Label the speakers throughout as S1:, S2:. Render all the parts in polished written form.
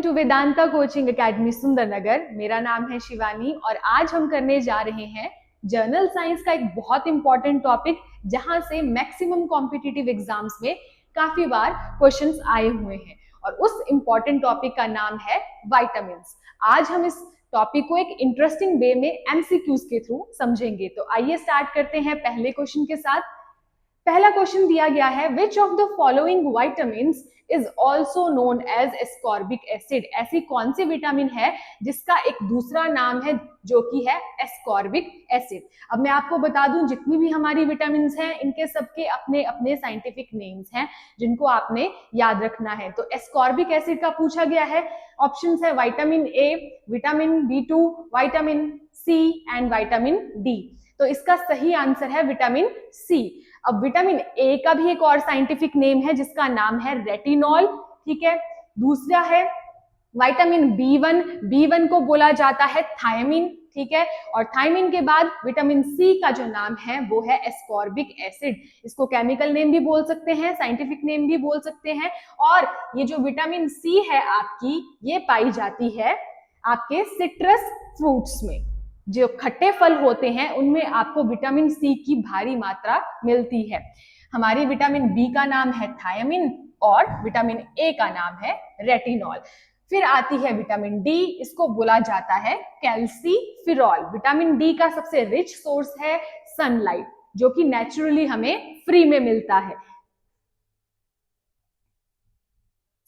S1: To Vedanta coaching academy Sundarnagar. मेरा नाम है शिवानी और आज हम करने जा रहे हैं जर्नल साइंस का एक बहुत इंपॉर्टेंट टॉपिक, जहां से मैक्सिमम कॉम्पिटिटिव एग्जाम्स में काफी बार क्वेश्चंस आए हुए हैं और उस इंपॉर्टेंट टॉपिक का नाम है विटामिन्स। आज हम इस टॉपिक को एक इंटरेस्टिंग वे में एमसीक्यूज के थ्रू समझेंगे। तो आइए स्टार्ट करते हैं पहले क्वेश्चन के साथ। पहला क्वेश्चन दिया गया है, which of the following vitamins is also known as ascorbic acid. ऐसी कौन सी विटामिन है जिसका एक दूसरा नाम है जो कि है एस्कॉर्बिक एसिड। अब मैं आपको बता दूं, जितनी भी हमारी विटामिन्स हैं इनके सबके अपने अपने साइंटिफिक नेम्स हैं जिनको आपने याद रखना है। तो एस्कॉर्बिक एसिड का पूछा गया है। ऑप्शंस है vitamin A, vitamin B2, vitamin C and vitamin D. तो इसका सही आंसर है विटामिन सी। अब विटामिन ए का भी एक और साइंटिफिक नेम है जिसका नाम है रेटिनॉल, ठीक है। दूसरा है विटामिन B1 को बोला जाता है थायमिन, ठीक है। और थायमिन के बाद विटामिन सी का जो नाम है वो है एस्कॉर्बिक एसिड। इसको केमिकल नेम भी बोल सकते हैं, साइंटिफिक नेम भी बोल सकते हैं। और ये जो विटामिन सी है आपकी, ये पाई जाती है आपके सिट्रस फ्रूट्स में। जो खट्टे फल होते हैं उनमें आपको विटामिन सी की भारी मात्रा मिलती है। हमारी विटामिन बी का नाम है थायमिन और विटामिन ए का नाम है रेटिनॉल। फिर आती है विटामिन डी, इसको बोला जाता है कैल्सीफिरॉल। विटामिन डी का सबसे रिच सोर्स है सनलाइट, जो कि नेचुरली हमें फ्री में मिलता है।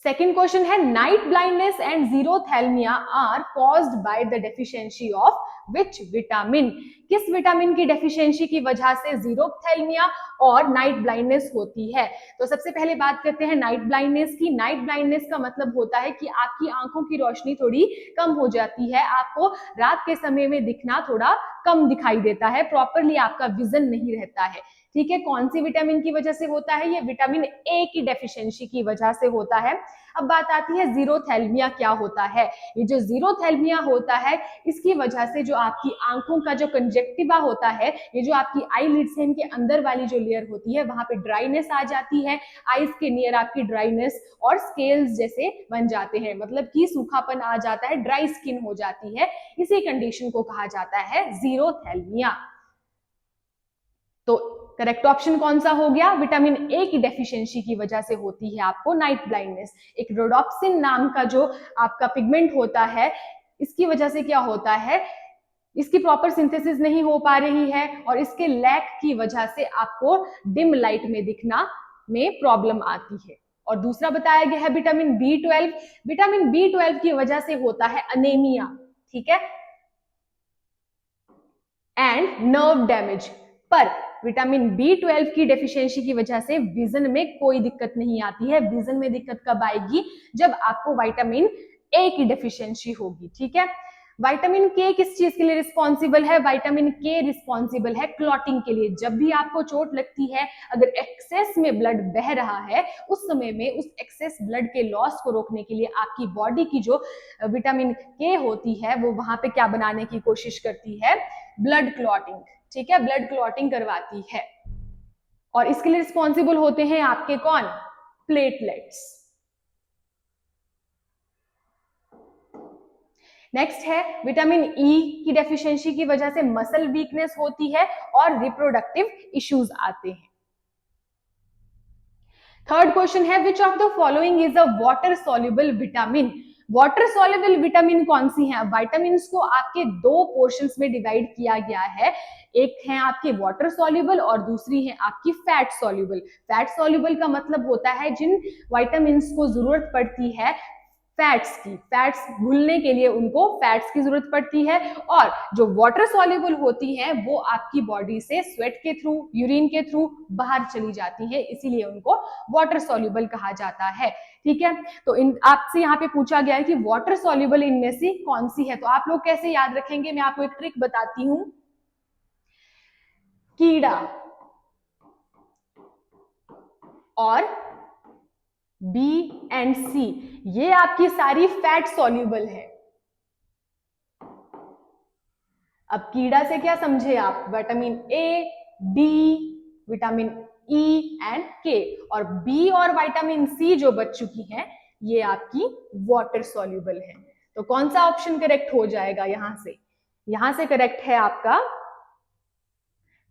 S1: सेकेंड क्वेश्चन है, night blindness and xerophthalmia are caused by the deficiency of which vitamin. किस विटामिन की डेफिशिएंसी की वजह से जीरोथैल्मिया और नाइट ब्लाइंडनेस होती है। तो सबसे पहले बात करते हैं नाइट ब्लाइंडनेस की। नाइट ब्लाइंडनेस का मतलब होता है कि आपकी आंखों की रोशनी थोड़ी कम हो जाती है, आपको रात के समय में दिखना थोड़ा कम दिखाई देता है, प्रॉपरली आपका विजन नहीं रहता है, ठीक है। कौन सी विटामिन की वजह से होता है? ये विटामिन ए की डेफिशिएंसी की वजह से होता है। अब बात आती है जीरोथैल्मिया क्या होता है। ये जो जीरोथैल्मिया होता है, इसकी वजह से जो आपकी आंखों का जो कंजक्टिवा होता है, ये जो आपकी आईलिड्स है, इनके अंदर वाली जो लेयर होती है वहां पे ड्राइनेस आ जाती है। आईज के नियर आपकी ड्राइनेस और स्केल्स जैसे बन जाते हैं, मतलब कि सूखापन आ जाता है, ड्राई स्किन हो जाती है। इसी कंडीशन को कहा जाता है जीरोथैल्मिया। तो करेक्ट ऑप्शन कौन सा हो गया? विटामिन ए की डेफिशिएंसी की वजह से होती है आपको नाइट ब्लाइंडनेस। एक रोडोप्सिन नाम का जो आपका पिगमेंट होता है, इसकी वजह से क्या होता है, इसकी प्रॉपर सिंथेसिस नहीं हो पा रही है और इसके लैक की वजह से आपको डिम लाइट में दिखना में प्रॉब्लम आती है। और दूसरा बताया गया है विटामिन B12। विटामिन B12 की वजह से होता है अनेमिया, ठीक है, एंड नर्व डैमेज। पर विटामिन B12 की डेफिशिएंसी की वजह से विजन में कोई दिक्कत नहीं आती है। विजन में दिक्कत कब आएगी? जब आपको विटामिन ए की डेफिशिएंसी होगी, ठीक है। विटामिन के किस चीज के लिए रिस्पॉन्सिबल है? विटामिन के रिस्पॉन्सिबल है क्लॉटिंग के लिए। जब भी आपको चोट लगती है, अगर एक्सेस में ब्लड बह रहा है, उस समय में उस एक्सेस ब्लड के लॉस को रोकने के लिए आपकी बॉडी की जो विटामिन के होती है वो वहां पे क्या बनाने की कोशिश करती है? ब्लड क्लॉटिंग, ठीक है, ब्लड क्लॉटिंग करवाती है। और इसके लिए रिस्पॉन्सिबल होते हैं आपके कौन? प्लेटलेट्स। नेक्स्ट है विटामिन ई की डेफिशिएंसी की वजह से मसल वीकनेस होती है और रिप्रोडक्टिव इश्यूज आते हैं। थर्ड क्वेश्चन है, which of the following is a water soluble vitamin. Water soluble vitamin कौन सी है? विटामिन को आपके दो पोर्शंस में डिवाइड किया गया है। एक है आपके वाटर सॉल्युबल और दूसरी है आपकी फैट सॉल्युबल। फैट सॉल्युबल का मतलब होता है जिन विटामिन को जरूरत पड़ती है फैट्स की, फैट्स घुलने के लिए उनको फैट्स की जरूरत पड़ती है। और जो वाटर सॉल्युबल होती हैं वो आपकी बॉडी से स्वेट के थ्रू, यूरिन के थ्रू बाहर चली जाती है, इसीलिए उनको वाटर सॉल्युबल कहा जाता है, ठीक है। तो इन आपसे यहाँ पे पूछा गया है कि वाटर सॉल्युबल इनमें से कौन सी है। तो आप लोग कैसे याद रखेंगे? मैं आपको एक ट्रिक बताती हूं। कीड़ा और बी एंड सी, ये आपकी सारी फैट सॉल्युबल है। अब कीड़ा से क्या समझे आप? Vitamin A, D, vitamin E and के। और बी और विटामिन सी जो बच चुकी हैं, ये आपकी वाटर सॉल्युबल है। तो कौन सा ऑप्शन करेक्ट हो जाएगा यहां से करेक्ट है आपका,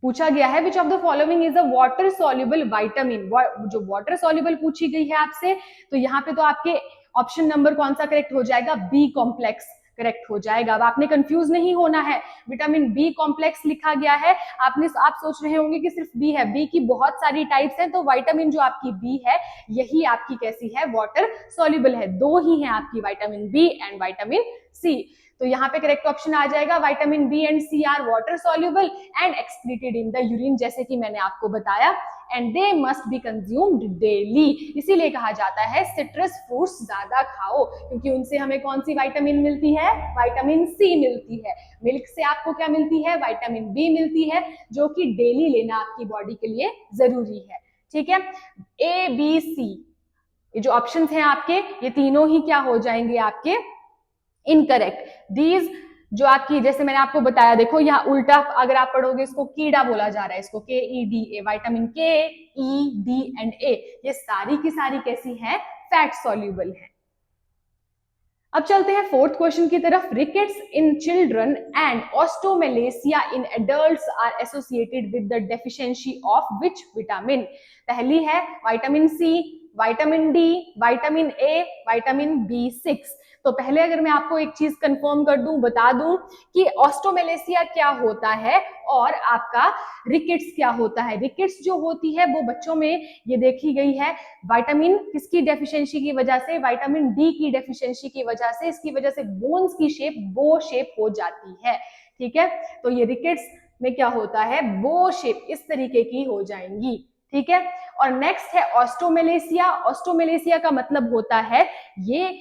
S1: पूछा गया है which of the following is a water soluble vitamin. जो वाटर सॉल्युबल पूछी गई है आपसे, तो यहाँ पे तो आपके ऑप्शन नंबर कौन सा करेक्ट हो जाएगा, बी कॉम्प्लेक्स करेक्ट हो जाएगा। अब आपने कंफ्यूज नहीं होना है, विटामिन बी कॉम्प्लेक्स लिखा गया है, आप सोच रहे होंगे कि सिर्फ बी है, बी की बहुत सारी टाइप्स हैं, तो विटामिन जो आपकी बी है यही आपकी कैसी है, वाटर सॉल्युबल है। दो ही है आपकी, vitamin B and vitamin C. तो यहाँ पे करेक्ट ऑप्शन आ जाएगा vitamin B and C are water soluble and excreted in the urine, जैसे कि मैंने आपको बताया, and they must be consumed daily. इसीलिए कहा जाता है सिट्रस फ्रूट्स ज्यादा खाओ, क्योंकि उनसे हमें कौन सी विटामिन मिलती है, विटामिन सी मिलती है। मिल्क से आपको क्या मिलती है, विटामिन बी मिलती है, जो कि डेली लेना आपकी बॉडी के लिए जरूरी है। ठीक है, ए बी सी ये जो ऑप्शन हैं आपके, ये तीनों ही क्या हो जाएंगे आपके, इनकरेक्ट। दीज जो आपकी, जैसे मैंने आपको बताया, देखो यहाँ उल्टा अगर आप पढ़ोगे, इसको कीड़ा बोला जा रहा है, इसको के ई डी ए, विटामिन के ई डी एंड ए, ये सारी की सारी कैसी हैं, फैट सॉल्युबल है। अब चलते हैं फोर्थ क्वेश्चन की तरफ। Rickets in children and osteomalacia in adults are associated with the deficiency of which vitamin. पहली है vitamin C, vitamin D, vitamin A, vitamin B. तो पहले अगर मैं आपको एक चीज कंफर्म कर दूं, बता दूं कि ऑस्टोमेलेसिया क्या होता है और आपका रिकेट्स क्या होता है। रिकेट्स जो होती है वो बच्चों में ये देखी गई है विटामिन किसकी डेफिशिएंसी की वजह से, विटामिन डी की डेफिशिएंसी की वजह से, इसकी वजह से बोन्स की शेप बो शेप हो जाती है। ठीक है, तो ये रिकेट्स में क्या होता है, बो शेप इस तरीके की हो जाएंगी। ठीक है, और नेक्स्ट है ऑस्टोमेलेसिया। ऑस्टोमेलेसिया का मतलब होता है ये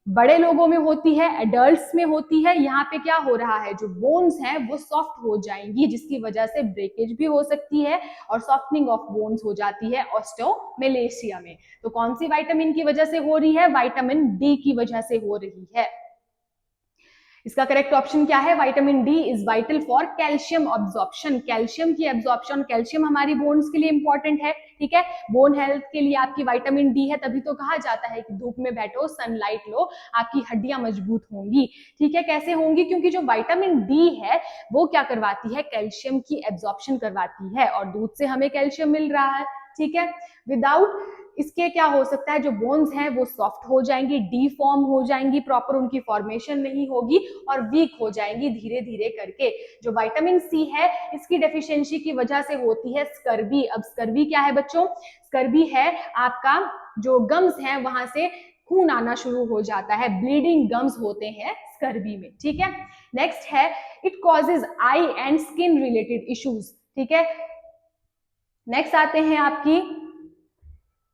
S1: बड़े लोगों में होती है, एडल्ट्स में होती है। यहाँ पे क्या हो रहा है, जो बोन्स हैं वो सॉफ्ट हो जाएंगी, जिसकी वजह से ब्रेकेज भी हो सकती है और सॉफ्टनिंग ऑफ बोन्स हो जाती है ऑस्टोमेलेसिया में। तो कौन सी विटामिन की वजह से हो रही है, विटामिन डी की वजह से हो रही है। इसका करेक्ट ऑप्शन क्या है, vitamin D is vital for calcium absorption. Calcium की एब्जॉर्प्शन, कैल्शियम हमारी बोन्स के लिए इंपॉर्टेंट है। ठीक है, बोन हेल्थ के लिए आपकी विटामिन डी है, तभी तो कहा जाता है कि धूप में बैठो, सनलाइट लो, आपकी हड्डियां मजबूत होंगी। ठीक है, कैसे होंगी, क्योंकि जो विटामिन डी है वो क्या करवाती है, कैल्शियम की एब्जॉर्प्शन करवाती है, और दूध से हमें कैल्शियम मिल रहा है। ठीक है, विदाउट इसके क्या हो सकता है, जो बोन्स हैं वो सॉफ्ट हो जाएंगी, डीफॉर्म हो जाएंगी, प्रॉपर उनकी फॉर्मेशन नहीं होगी और वीक हो जाएंगी धीरे धीरे करके। जो विटामिन सी है इसकी डेफिशिएंसी की वजह से होती है स्कर्वी। अब स्कर्वी क्या है बच्चों, स्कर्वी है आपका जो गम्स है वहां से खून आना शुरू हो जाता है, ब्लीडिंग गम्स होते हैं स्कर्वी में। ठीक है, नेक्स्ट है it causes I and skin related issues. ठीक है, नेक्स्ट आते हैं आपकी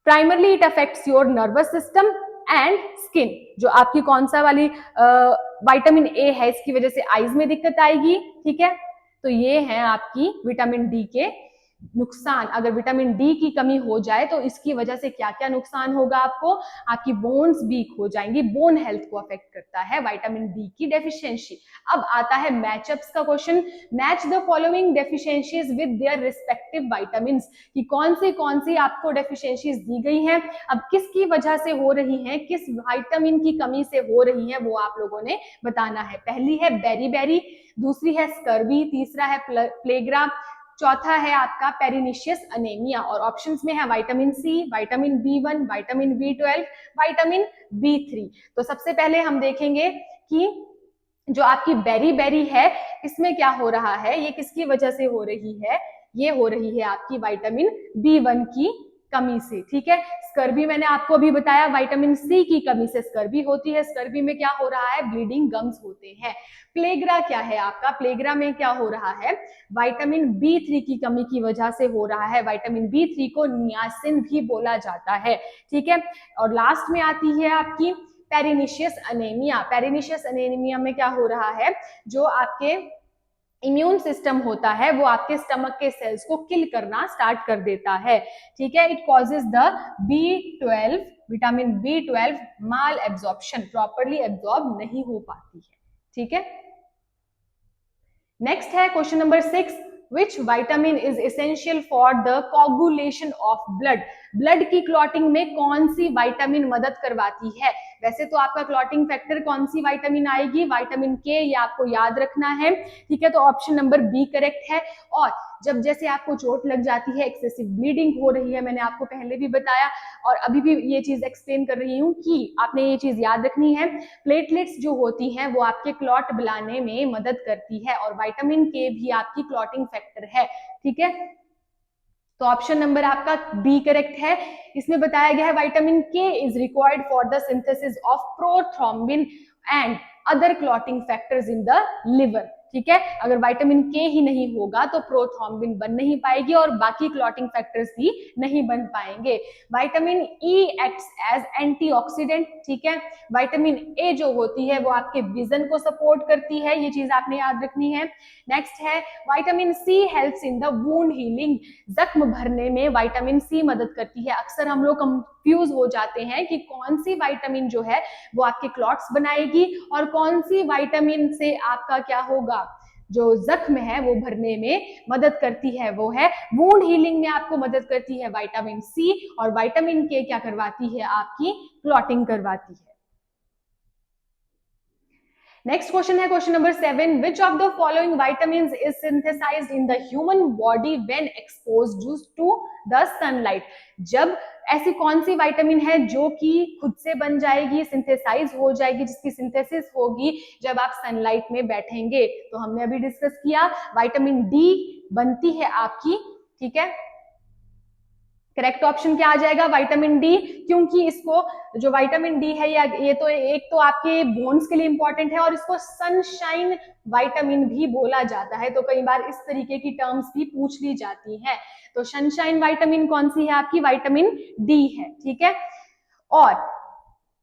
S1: primarily it affects your nervous system and skin. जो आपकी कौन सा वाली विटामिन ए है, इसकी वजह से आईज में दिक्कत आएगी। ठीक है, तो ये है आपकी विटामिन डी के नुकसान। अगर विटामिन डी की कमी हो जाए तो इसकी वजह से क्या क्या नुकसान होगा आपको, आपकी बोन्स वीक हो जाएंगी, बोन हेल्थ को अफेक्ट करता है विटामिन डी की डेफिशिएंसी। अब आता है मैचअप्स का question. Match the following deficiencies with their respective vitamins, कि कौन सी आपको डेफिशिएंसीज दी गई हैं, अब किसकी वजह से हो रही हैं, किस विटामिन की कमी से हो रही हैं, वो आप लोगों ने बताना है। पहली है बेरी, दूसरी है स्कर्वी, तीसरा है प्लेग्रा, चौथा है आपका पेरिनिशियस अनेमिया, और ऑप्शंस में है vitamin C, vitamin B1, vitamin B12, vitamin B3. तो सबसे पहले हम देखेंगे कि जो आपकी बेरी है इसमें क्या हो रहा है, ये किसकी वजह से हो रही है, ये हो रही है आपकी विटामिन बी1 की कमी से। ठीक है, स्कर्वी मैंने आपको अभी बताया विटामिन सी की कमी से स्कर्वी होती है। स्कर्वी में क्या हो रहा है, ब्लीडिंग गम्स होते हैं। प्लेग्रा क्या है आपका, प्लेग्रा में क्या हो रहा है, विटामिन बी3 की कमी की वजह से हो रहा है। विटामिन बी3 को नियासिन भी बोला जाता है। ठीक है, और लास्ट में आती है आपकी पेरिनिशियस अनेमिया। पेरिनिशियस अनेमिया में क्या हो रहा है, जो आपके इम्यून सिस्टम होता है वो आपके स्टमक के सेल्स को किल करना स्टार्ट कर देता है। ठीक है, it causes the B12, vitamin B12 mall absorption, properly absorb नहीं हो पाती है। ठीक है, नेक्स्ट है question number 6, Which vitamin is essential for the coagulation of blood? Blood की क्लॉटिंग में कौन सी विटामिन मदद करवाती है? वैसे तो आपका क्लॉटिंग फैक्टर कौन सी विटामिन आएगी? विटामिन के, ये आपको याद रखना है, ठीक है। तो ऑप्शन नंबर बी करेक्ट है। और जब जैसे आपको चोट लग जाती है, एक्सेसिव ब्लीडिंग हो रही है, मैंने आपको पहले भी बताया और अभी भी ये चीज एक्सप्लेन कर रही हूँ कि आपने ये चीज याद रखनी है, प्लेटलेट्स जो होती हैं वो आपके क्लॉट बनाने में मदद करती है और विटामिन के भी आपकी क्लॉटिंग फैक्टर है, ठीक है। तो ऑप्शन नंबर आपका बी करेक्ट है। इसमें बताया गया है विटामिन के is required for the synthesis of prothrombin and other clotting factors in the liver, ठीक है। अगर विटामिन के ही नहीं होगा तो प्रोथ्रोम्बिन बन नहीं पाएगी और बाकी क्लॉटिंग फैक्टर्स भी नहीं बन पाएंगे। Vitamin E acts as antioxidant, ठीक है। विटामिन ए जो होती है वो आपके विजन को सपोर्ट करती है, ये चीज आपने याद रखनी है। नेक्स्ट है vitamin C helps in the wound healing, जख्म भरने में विटामिन सी मदद करती है। अक्सर हम लोग कंफ्यूज हो जाते हैं कि कौन सी विटामिन जो है वो आपके क्लॉट्स बनाएगी और कौन सी विटामिन से आपका क्या होगा, जो जख्म है वो भरने में मदद करती है वो है वुंड हीलिंग में आपको मदद करती है विटामिन सी, और विटामिन के क्या करवाती है, आपकी क्लॉटिंग करवाती है। नेक्स्ट क्वेश्चन है question number 7, which of the following vitamins is synthesized in the human body when exposed to the sunlight? जब ऐसी कौन सी विटामिन है जो कि खुद से बन जाएगी, सिंथेसाइज हो जाएगी, जिसकी सिंथेसिस होगी जब आप सनलाइट में बैठेंगे? तो हमने अभी डिस्कस किया, विटामिन डी बनती है आपकी, ठीक है। करेक्ट ऑप्शन क्या आ जाएगा, विटामिन डी, क्योंकि इसको जो विटामिन डी है ये तो एक तो आपके बोन्स के लिए इंपॉर्टेंट है और इसको सनशाइन विटामिन भी बोला जाता है। तो कई बार इस तरीके की टर्म्स भी पूछ ली जाती हैं। तो सनशाइन विटामिन कौन सी है आपकी, विटामिन डी है, ठीक है। और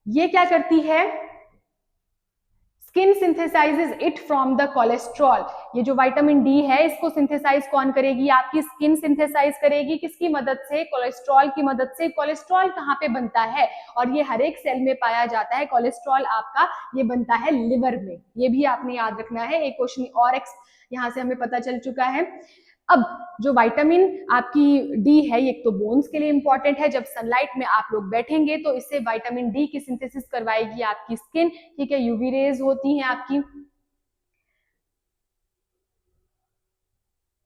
S1: ये क्या करती है, skin सिंथेसाइजेज it from the cholesterol. ये जो विटामिन डी है इसको सिंथेसाइज कौन करेगी, आपकी स्किन सिंथेसाइज करेगी, किसकी मदद से, कोलेस्ट्रॉल की मदद से। कोलेस्ट्रॉल कहाँ पे बनता है, और ये हर एक सेल में पाया जाता है। कोलेस्ट्रॉल आपका ये बनता है लिवर में, ये भी आपने याद रखना है। एक क्वेश्चन और यहाँ से हमें पता चल चुका है। अब जो विटामिन आपकी डी है ये तो बोन्स के लिए इंपॉर्टेंट है, जब सनलाइट में आप लोग बैठेंगे तो इससे विटामिन डी की सिंथेसिस करवाएगी आपकी स्किन, ठीक है। यूवी रेज होती हैं आपकी।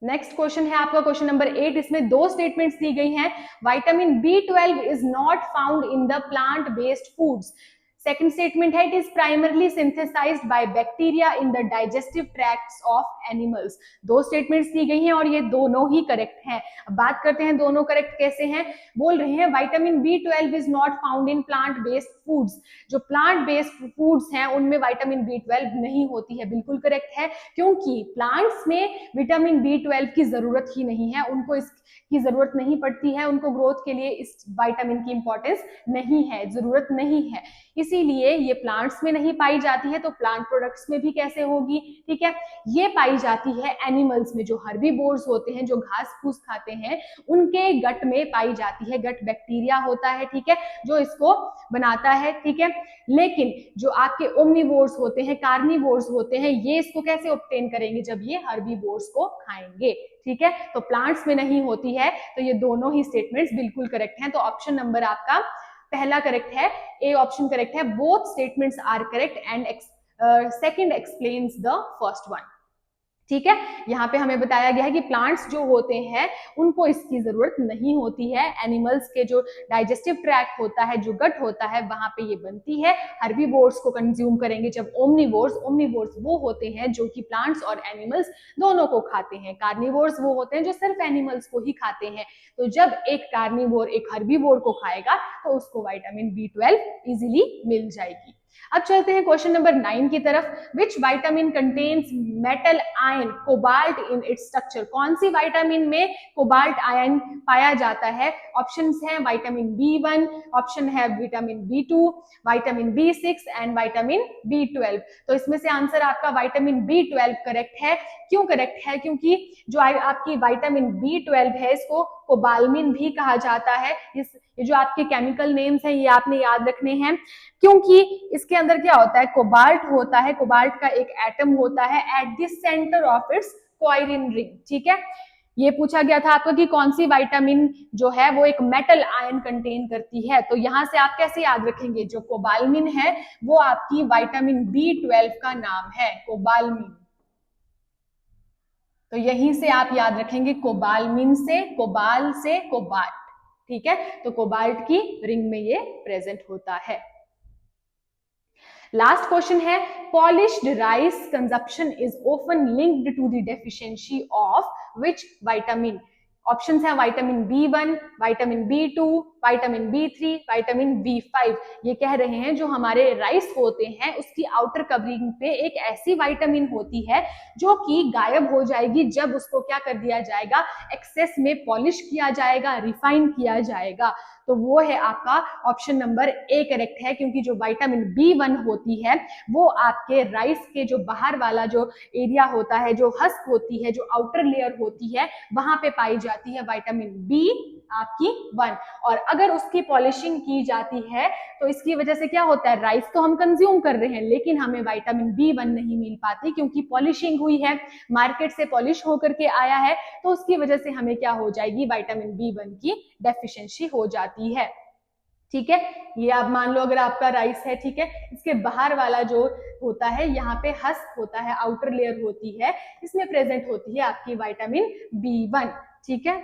S1: नेक्स्ट क्वेश्चन है आपका क्वेश्चन नंबर 8, इसमें दो स्टेटमेंट्स दी गई हैं। Vitamin B12 is not found in the plant based foods. Second statement है, it is primarily synthesised by bacteria in the digestive tracts of animals. दो स्टेटमेंट्स दी गई हैं और ये दोनों ही करेक्ट हैं। अब बात करते हैं दोनों करेक्ट कैसे हैं। बोल रहे हैं vitamin B12 is not found in plant based foods. जो प्लांट बेस्ड फूड्स हैं उनमें विटामिन B12 नहीं होती है, बिल्कुल करेक्ट है, क्योंकि प्लांट्स में विटामिन B12 की जरूरत ही नहीं है, उनको इसकी जरूरत नहीं पड़ती है, उनको ग्रोथ के लिए इस विटामिन की इंपॉर्टेंस नहीं है, जरूरत नहीं है, इसीलिए ये प्लांट्स में नहीं पाई जाती है। तो प्लांट प्रोडक्ट्स में भी कैसे होगी, ठीक है। ये पाई जाती है एनिमल्स में, जो हर्बीवोर्स होते हैं, जो घास फूस खाते हैं, उनके गट में पाई जाती है। गट बैक्टीरिया होता है, ठीक है, जो इसको बनाता है, ठीक है। लेकिन जो आपके ओमनीवोर्स होते हैं, कार्निवोर्स होते हैं, ये इसको कैसे ऑब्टेन करेंगे, जब ये हर्बीवोर्स को खाएंगे, ठीक है। तो प्लांट्स में नहीं होती है। तो ये दोनों ही स्टेटमेंट्स बिल्कुल करेक्ट हैं। तो ऑप्शन नंबर आपका पहला करेक्ट है, ए ऑप्शन करेक्ट है। Both statements are correct and second explains the first one, ठीक है। यहाँ पे हमें बताया गया है कि प्लांट्स जो होते हैं उनको इसकी जरूरत नहीं होती है। एनिमल्स के जो डाइजेस्टिव ट्रैक्ट होता है, जो गट होता है, वहां पे ये बनती है। हर्बीवोर्स को कंज्यूम करेंगे जब ओमनीवोर्स वो होते हैं जो कि प्लांट्स और एनिमल्स दोनों को खाते हैं। कार्निवोर्स वो होते हैं जो सिर्फ एनिमल्स को ही खाते हैं। तो जब एक कार्निवोर एक हर्बीवोर को खाएगा तो उसको विटामिन B12 इजीली मिल जाएगी। अब चलते हैं क्वेश्चन नंबर 9 की तरफ। Which vitamin contains metal ion cobalt in its structure? कौन सी विटामिन में कोबाल्ट आयन पाया जाता है? ऑप्शंस हैं विटामिन B1, ऑप्शन है vitamin B2, vitamin B6 and vitamin B12। तो इसमें से आंसर आपका विटामिन B12 करेक्ट है। क्यों करेक्ट है? क्योंकि जो आपकी विटामिन B12 है इसको कोबालमिन भी कहा जाता है। ये जो आपके केमिकल नेम्स हैं ये आपने याद रखने हैं, क्योंकि इसके अंदर क्या होता है, कोबाल्ट होता है, कोबाल्ट का एक एटम होता है at the centre of its squaring ring. ठीक है, ये पूछा गया था आपको कि कौन सी विटामिन जो है वो एक मेटल आयन कंटेन करती है, तो यहां से आप कैसे याद रखेंगे, जो कोबालमिन है वो आपकी विटामिन B12 का नाम है, कोबालमिन। तो यहीं से आप याद रखेंगे कोबालमिन से, कोबाल से कोबाल्ट। ठीक है, तो कोबाल्ट की रिंग में ये प्रेजेंट होता है। लास्ट क्वेश्चन है, polished rice consumption is often linked to the deficiency of which vitamin. Options है vitamin B1, vitamin B2, vitamin B3, vitamin B5। ये कह रहे हैं जो हमारे राइस होते हैं उसकी आउटर कवरिंग पे एक ऐसी विटामिन होती है जो कि गायब हो जाएगी जब उसको क्या कर दिया जाएगा, एक्सेस में पॉलिश किया जाएगा, रिफाइन किया जाएगा। तो वो है आपका ऑप्शन नंबर ए करेक्ट है, क्योंकि जो विटामिन B1 होती है वो आपके राइस के जो बाहर वाला जो एरिया होता है, जो हस्क होती है, जो आउटर लेयर होती है, वहां पे पाई जाती है विटामिन B आपकी 1। और अगर उसकी पॉलिशिंग की जाती है तो इसकी वजह से क्या होता है, राइस तो हम कंज्यूम कर रहे हैं लेकिन हमें विटामिन B1 नहीं मिल पाती, क्योंकि पॉलिशिंग हुई है, मार्केट से पॉलिश होकर के आया है, तो उसकी वजह से हमें क्या हो जाएगी, विटामिन B1 की डेफिशिएंसी हो जाती है। ठीक है, ये आप मान लो अगर आपका राइस है, ठीक है, इसके बाहर वाला जो होता है यहाँ पे हस्क होता है, आउटर लेयर होती है, इसमें प्रेजेंट होती है आपकी विटामिन B1। ठीक है,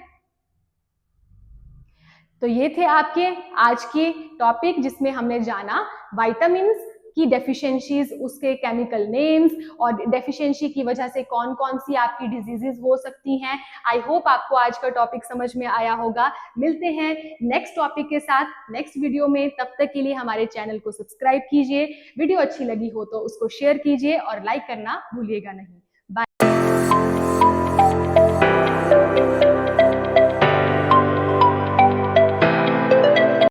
S1: तो ये थे आपके आज के टॉपिक जिसमें हमने जाना विटामिन की डेफिशिएंसीज, उसके केमिकल नेम्स और डेफिशिएंसी की वजह से कौन कौन सी आपकी डिजीजेस हो सकती हैं। आई होप आपको आज का टॉपिक समझ में आया होगा। मिलते हैं नेक्स्ट टॉपिक के साथ नेक्स्ट वीडियो में, तब तक के लिए हमारे चैनल को सब्सक्राइब कीजिए, वीडियो अच्छी लगी हो तो उसको शेयर कीजिए और लाइक करना भूलिएगा नहीं।